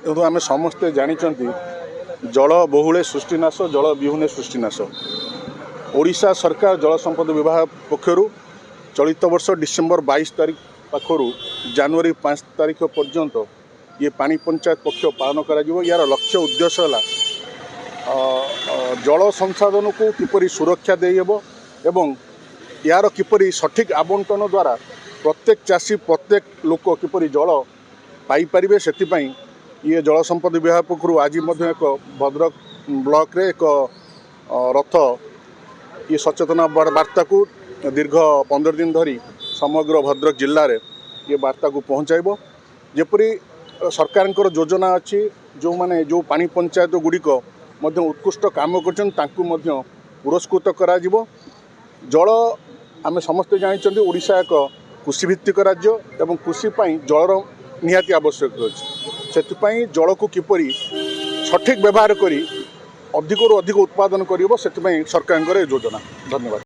देखो आम समस्ते जानते जल बहुले सृष्टिनाश जल विहुने सृष्टिनाश। ओडिशा सरकार जल संपद विभाग पक्षर चलित वर्ष डिसेम्बर 22 तारीख पाखर जनवरी 5 तारीख पर्यंत ये पानी पंचायत पक्ष पालन कर यार लक्ष्य उद्देश्य है जल संसाधन को किपरि सुरक्षा देहब एवं यार किपरि सठिक आवंटन द्वारा प्रत्येक चाषी प्रत्येक लोक किपरि जल पाइपर से ये जल संपद विभाग पक्षर आज एक भद्रक ब्लॉक रे एक रथ ये सचेतना वार्ता को दीर्घ 15 दिन धरी समग्र भद्रक जिले में ये वार्ता को पहुँचाइब जेपरी सरकार योजना अच्छी जो माने जो पानी पंचायत गुड़िक उत्कृष्ट काम कर पुरस्कृत करा जल आम समस्ते जानते ओडिशा एक कृषिभित्तिक राज्य एवं कृषि जलर निहाती आवश्यक अच्छे से जल को किपरि सठिक व्यवहार करी अधिक अधिक उत्पादन कर सरकार योजना। धन्यवाद।